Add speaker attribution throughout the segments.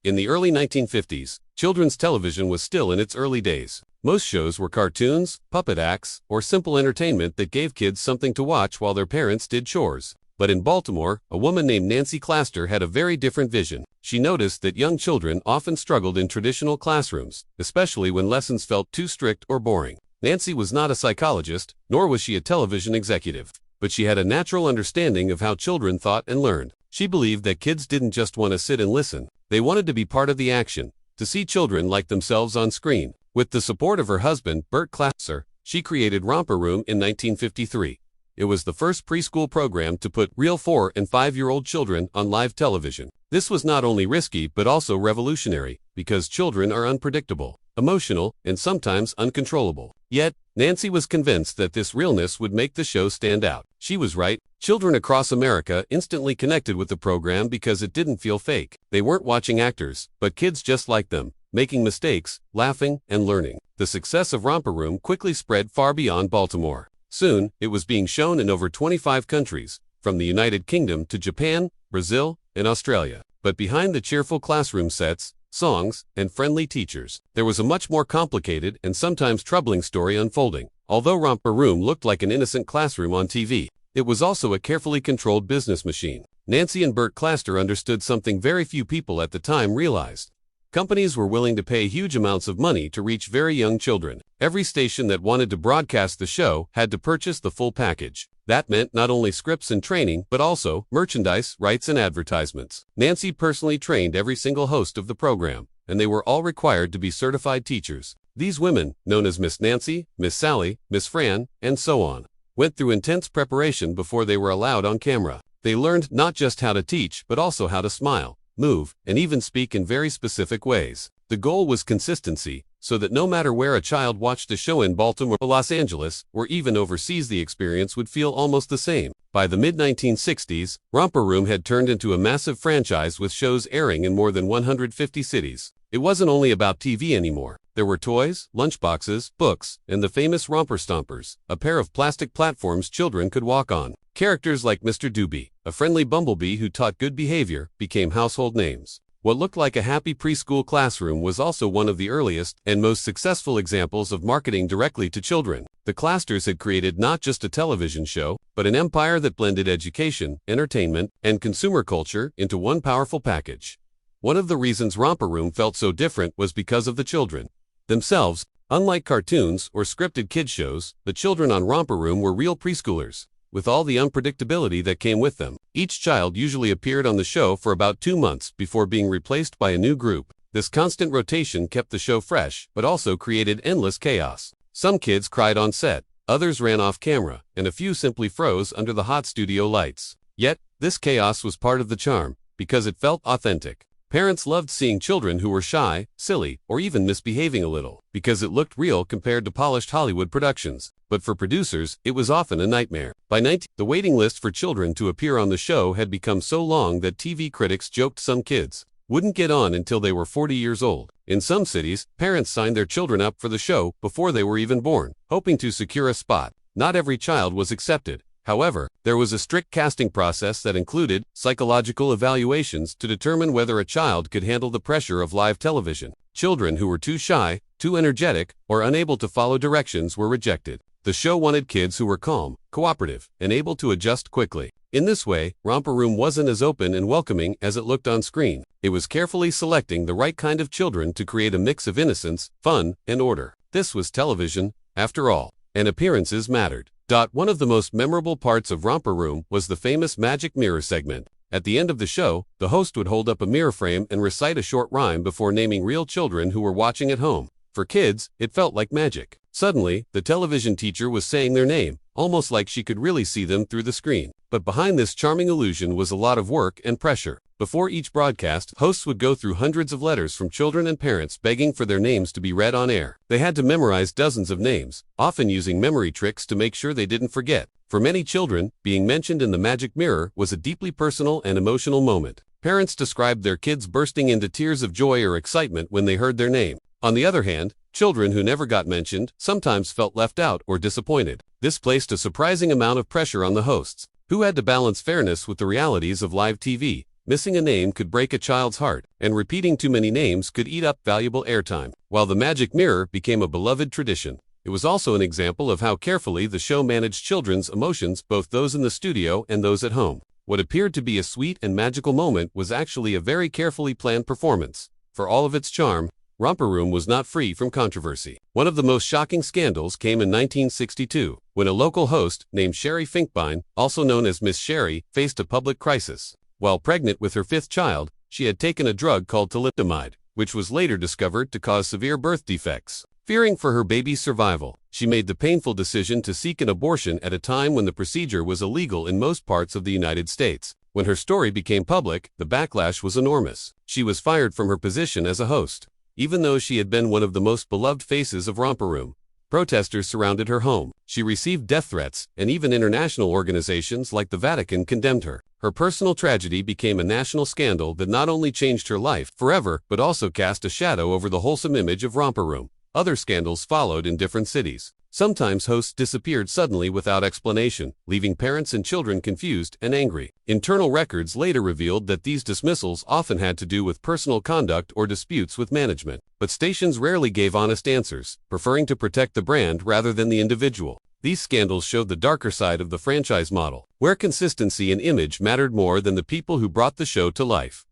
Speaker 1: In the early 1950s, children's television was still in its early days. Most shows were cartoons, puppet acts, or simple entertainment that gave kids something to watch while their parents did chores. But in Baltimore, a woman named Nancy Claster had a very different vision. She noticed that young children often struggled in traditional classrooms, especially when lessons felt too strict or boring. Nancy was not a psychologist, nor was she a television executive, but she had a natural understanding of how children thought and learned. She believed that kids didn't just want to sit and listen. They wanted to be part of the action, to see children like themselves on screen. With the support of her husband, Bert Claster, she created Romper Room in 1953. It was the first preschool program to put real 4- and 5-year-old children on live television. This was not only risky but also revolutionary, because children are unpredictable, emotional, and sometimes uncontrollable. Yet, Nancy was convinced that this realness would make the show stand out. She was right. Children across America instantly connected with the program because it didn't feel fake. They weren't watching actors, but kids just like them, making mistakes, laughing, and learning. The success of Romper Room quickly spread far beyond Baltimore. Soon, it was being shown in over 25 countries, from the United Kingdom to Japan, Brazil, and Australia. But behind the cheerful classroom sets, songs, and friendly teachers, there was a much more complicated and sometimes troubling story unfolding. Although Romper Room looked like an innocent classroom on TV, it was also a carefully controlled business machine. Nancy and Bert Claster understood something very few people at the time realized. Companies were willing to pay huge amounts of money to reach very young children. Every station that wanted to broadcast the show had to purchase the full package. That meant not only scripts and training, but also merchandise, rights, and advertisements. Nancy personally trained every single host of the program, and they were all required to be certified teachers. These women, known as Miss Nancy, Miss Sally, Miss Fran, and so on, went through intense preparation before they were allowed on camera. They learned not just how to teach, but also how to smile, move, and even speak in very specific ways. The goal was consistency, so that no matter where a child watched the show in Baltimore, Los Angeles, or even overseas, the experience would feel almost the same. By the mid-1960s, Romper Room had turned into a massive franchise with shows airing in more than 150 cities. It wasn't only about TV anymore. There were toys, lunchboxes, books, and the famous Romper Stompers, a pair of plastic platforms children could walk on. Characters like Mr. Doobie, a friendly bumblebee who taught good behavior, became household names. What looked like a happy preschool classroom was also one of the earliest and most successful examples of marketing directly to children. The Clasters had created not just a television show, but an empire that blended education, entertainment, and consumer culture into one powerful package. One of the reasons Romper Room felt so different was because of the children themselves. Unlike cartoons or scripted kids shows, the children on Romper Room were real preschoolers, with all the unpredictability that came with them. Each child usually appeared on the show for about 2 months before being replaced by a new group. This constant rotation kept the show fresh, but also created endless chaos. Some kids cried on set, others ran off camera, and a few simply froze under the hot studio lights. Yet, this chaos was part of the charm, because it felt authentic. Parents loved seeing children who were shy, silly, or even misbehaving a little, because it looked real compared to polished Hollywood productions. But for producers, it was often a nightmare. By 19, the waiting list for children to appear on the show had become so long that TV critics joked some kids wouldn't get on until they were 40 years old. In some cities, parents signed their children up for the show before they were even born, hoping to secure a spot. Not every child was accepted. However, there was a strict casting process that included psychological evaluations to determine whether a child could handle the pressure of live television. Children who were too shy, too energetic, or unable to follow directions were rejected. The show wanted kids who were calm, cooperative, and able to adjust quickly. In this way, Romper Room wasn't as open and welcoming as it looked on screen. It was carefully selecting the right kind of children to create a mix of innocence, fun, and order. This was television, after all, and appearances mattered. One of the most memorable parts of Romper Room was the famous magic mirror segment. At the end of the show, the host would hold up a mirror frame and recite a short rhyme before naming real children who were watching at home. For kids, it felt like magic. Suddenly, the television teacher was saying their name, almost like she could really see them through the screen. But behind this charming illusion was a lot of work and pressure. Before each broadcast, hosts would go through hundreds of letters from children and parents begging for their names to be read on air. They had to memorize dozens of names, often using memory tricks to make sure they didn't forget. For many children, being mentioned in the magic mirror was a deeply personal and emotional moment. Parents described their kids bursting into tears of joy or excitement when they heard their name. On the other hand, children who never got mentioned sometimes felt left out or disappointed. This placed a surprising amount of pressure on the hosts, who had to balance fairness with the realities of live TV. Missing a name could break a child's heart, and repeating too many names could eat up valuable airtime. While the magic mirror became a beloved tradition, it was also an example of how carefully the show managed children's emotions, both those in the studio and those at home. What appeared to be a sweet and magical moment was actually a very carefully planned performance. For all of its charm, Romper Room was not free from controversy. One of the most shocking scandals came in 1962, when a local host named Sherry Finkbein, also known as Miss Sherry, faced a public crisis. While pregnant with her 5th child, she had taken a drug called thalidomide, which was later discovered to cause severe birth defects. Fearing for her baby's survival, she made the painful decision to seek an abortion at a time when the procedure was illegal in most parts of the United States. When her story became public, the backlash was enormous. She was fired from her position as a host. Even though she had been one of the most beloved faces of Romper Room, protesters surrounded her home. She received death threats, and even international organizations like the Vatican condemned her. Her personal tragedy became a national scandal that not only changed her life forever, but also cast a shadow over the wholesome image of Romper Room. Other scandals followed in different cities. Sometimes hosts disappeared suddenly without explanation, leaving parents and children confused and angry. Internal records later revealed that these dismissals often had to do with personal conduct or disputes with management. But stations rarely gave honest answers, preferring to protect the brand rather than the individual. These scandals showed the darker side of the franchise model, where consistency and image mattered more than the people who brought the show to life.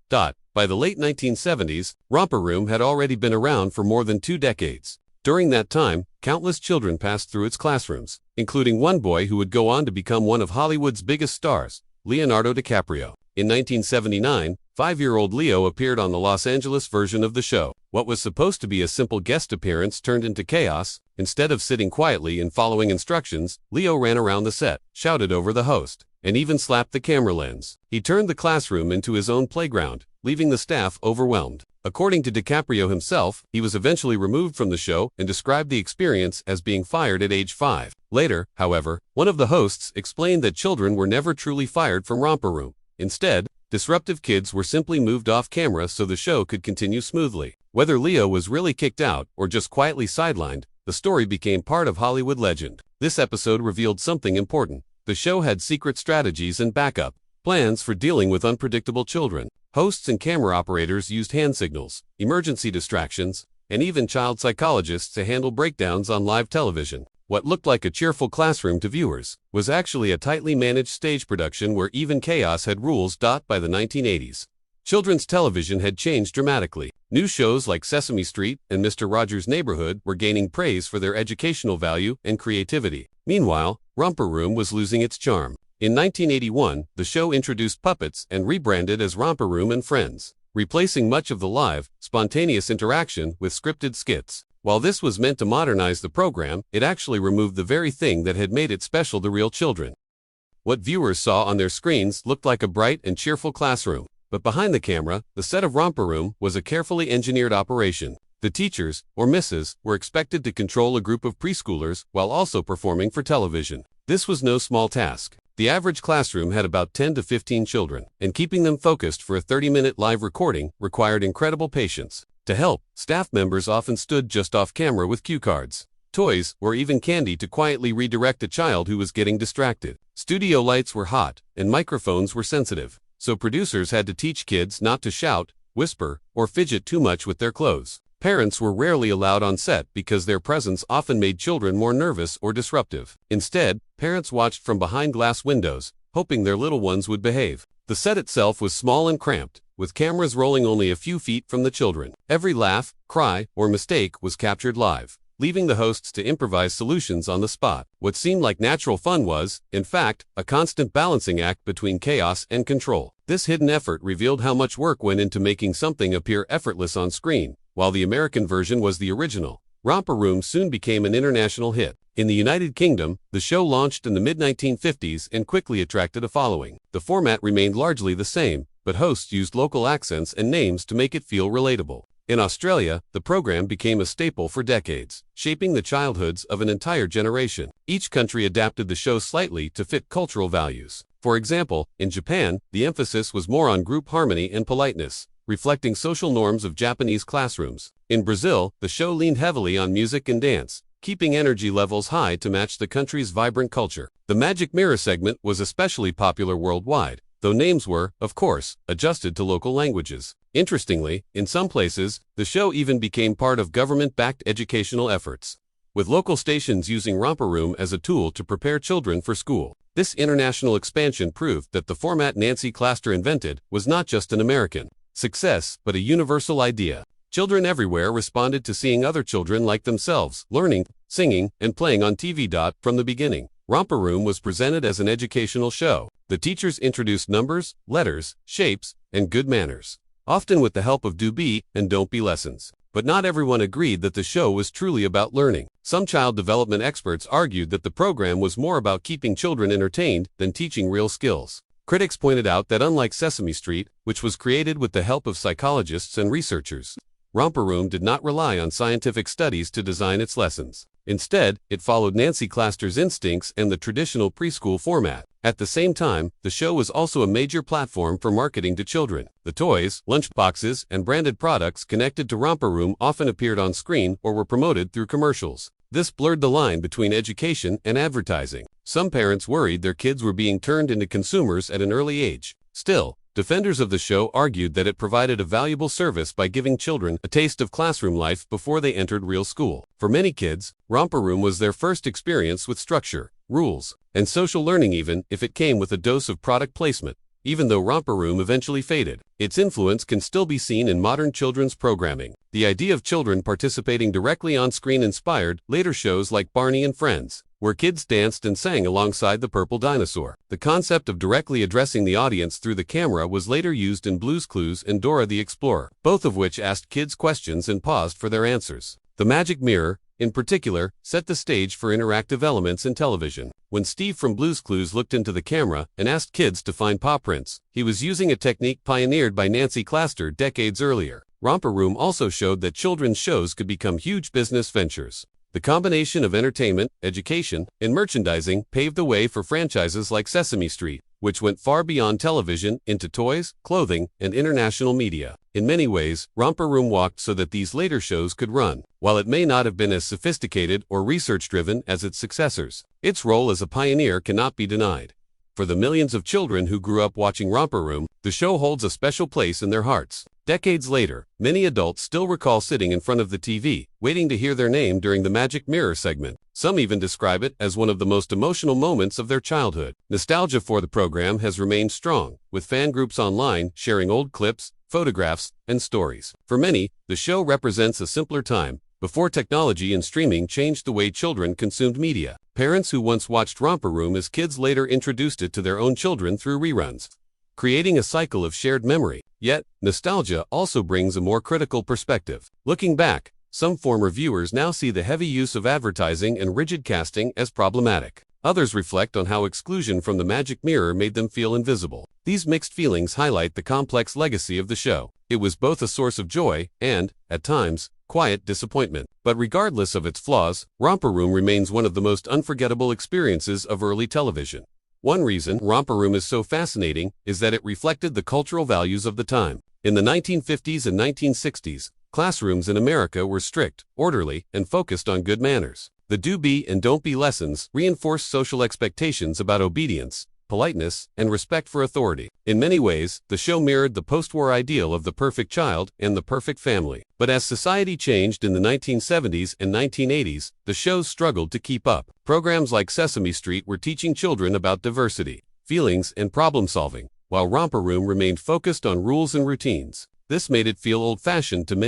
Speaker 1: By the late 1970s, Romper Room had already been around for more than 2 decades. During that time, countless children passed through its classrooms, including one boy who would go on to become one of Hollywood's biggest stars, Leonardo DiCaprio. In 1979, 5-year-old Leo appeared on the Los Angeles version of the show. What was supposed to be a simple guest appearance turned into chaos. Instead of sitting quietly and following instructions, Leo ran around the set, shouted over the host, and even slapped the camera lens. He turned the classroom into his own playground, leaving the staff overwhelmed. According to DiCaprio himself, he was eventually removed from the show and described the experience as being fired at age 5. Later, however, one of the hosts explained that children were never truly fired from Romper Room. Instead, disruptive kids were simply moved off camera so the show could continue smoothly. Whether Leo was really kicked out or just quietly sidelined, the story became part of Hollywood legend. This episode revealed something important. The show had secret strategies and backup plans for dealing with unpredictable children. Hosts and camera operators used hand signals, emergency distractions, and even child psychologists to handle breakdowns on live television. What looked like a cheerful classroom to viewers was actually a tightly managed stage production where even chaos had rules. By the 1980s, children's television had changed dramatically. New shows like Sesame Street and Mr. Rogers' Neighborhood were gaining praise for their educational value and creativity. Meanwhile, Romper Room was losing its charm. In 1981, the show introduced puppets and rebranded as Romper Room and Friends, replacing much of the live, spontaneous interaction with scripted skits. While this was meant to modernize the program, it actually removed the very thing that had made it special to real children. What viewers saw on their screens looked like a bright and cheerful classroom, but behind the camera, the set of Romper Room was a carefully engineered operation. The teachers, or misses, were expected to control a group of preschoolers while also performing for television. This was no small task. The average classroom had about 10 to 15 children, and keeping them focused for a 30-minute live recording required incredible patience. To help, staff members often stood just off camera with cue cards, toys, or even candy to quietly redirect a child who was getting distracted. Studio lights were hot, and microphones were sensitive, so producers had to teach kids not to shout, whisper, or fidget too much with their clothes. Parents were rarely allowed on set because their presence often made children more nervous or disruptive. Instead, parents watched from behind glass windows, hoping their little ones would behave. The set itself was small and cramped, with cameras rolling only a few feet from the children. Every laugh, cry, or mistake was captured live, leaving the hosts to improvise solutions on the spot. What seemed like natural fun was, in fact, a constant balancing act between chaos and control. This hidden effort revealed how much work went into making something appear effortless on screen. While the American version was the original, Romper Room soon became an international hit. In the United Kingdom, the show launched in the mid-1950s and quickly attracted a following. The format remained largely the same, but hosts used local accents and names to make it feel relatable. In Australia, the program became a staple for decades, shaping the childhoods of an entire generation. Each country adapted the show slightly to fit cultural values. For example, in Japan, the emphasis was more on group harmony and politeness, reflecting social norms of Japanese classrooms. In Brazil, the show leaned heavily on music and dance, keeping energy levels high to match the country's vibrant culture. The Magic Mirror segment was especially popular worldwide, though names were, of course, adjusted to local languages. Interestingly, in some places, the show even became part of government-backed educational efforts, with local stations using Romper Room as a tool to prepare children for school. This international expansion proved that the format Nancy Klaster invented was not just an American success, but a universal idea. Children everywhere responded to seeing other children like themselves, learning, singing, and playing on TV. From the beginning, Romper Room was presented as an educational show. The teachers introduced numbers, letters, shapes, and good manners, often with the help of do be and don't be lessons. But not everyone agreed that the show was truly about learning. Some child development experts argued that the program was more about keeping children entertained than teaching real skills. Critics pointed out that unlike Sesame Street, which was created with the help of psychologists and researchers, Romper Room did not rely on scientific studies to design its lessons. Instead, it followed Nancy Klaster's instincts and the traditional preschool format. At the same time, the show was also a major platform for marketing to children. The toys, lunchboxes, and branded products connected to Romper Room often appeared on screen or were promoted through commercials. This blurred the line between education and advertising. Some parents worried their kids were being turned into consumers at an early age. Still, defenders of the show argued that it provided a valuable service by giving children a taste of classroom life before they entered real school. For many kids, Romper Room was their first experience with structure, rules, and social learning, even if it came with a dose of product placement. Even though Romper Room eventually faded, its influence can still be seen in modern children's programming. The idea of children participating directly on screen inspired later shows like Barney and Friends, where kids danced and sang alongside the purple dinosaur. The concept of directly addressing the audience through the camera was later used in Blue's Clues and Dora the Explorer, both of which asked kids questions and paused for their answers. The magic mirror, in particular, set the stage for interactive elements in television. When Steve from Blue's Clues looked into the camera and asked kids to find paw prints, he was using a technique pioneered by Nancy Klaster decades earlier. Romper Room also showed that children's shows could become huge business ventures. The combination of entertainment, education, and merchandising paved the way for franchises like Sesame Street, which went far beyond television into toys, clothing, and international media. In many ways, Romper Room walked so that these later shows could run. While it may not have been as sophisticated or research-driven as its successors, its role as a pioneer cannot be denied. For the millions of children who grew up watching Romper Room, the show holds a special place in their hearts. Decades later, many adults still recall sitting in front of the TV, waiting to hear their name during the Magic Mirror segment. Some even describe it as one of the most emotional moments of their childhood. Nostalgia for the program has remained strong, with fan groups online sharing old clips, photographs, and stories. For many, the show represents a simpler time, before technology and streaming changed the way children consumed media. Parents who once watched Romper Room as kids later introduced it to their own children through reruns, creating a cycle of shared memory. Yet, nostalgia also brings a more critical perspective. Looking back, some former viewers now see the heavy use of advertising and rigid casting as problematic. Others reflect on how exclusion from the magic mirror made them feel invisible. These mixed feelings highlight the complex legacy of the show. It was both a source of joy and, at times, quiet disappointment. But regardless of its flaws, Romper Room remains one of the most unforgettable experiences of early television. One reason Romper Room is so fascinating is that it reflected the cultural values of the time. In the 1950s and 1960s, classrooms in America were strict, orderly, and focused on good manners. The do be and don't be lessons reinforced social expectations about obedience, politeness, and respect for authority. In many ways, the show mirrored the post-war ideal of the perfect child and the perfect family. But as society changed in the 1970s and 1980s, the shows struggled to keep up. Programs like Sesame Street were teaching children about diversity, feelings, and problem-solving, while Romper Room remained focused on rules and routines. This made it feel old-fashioned to many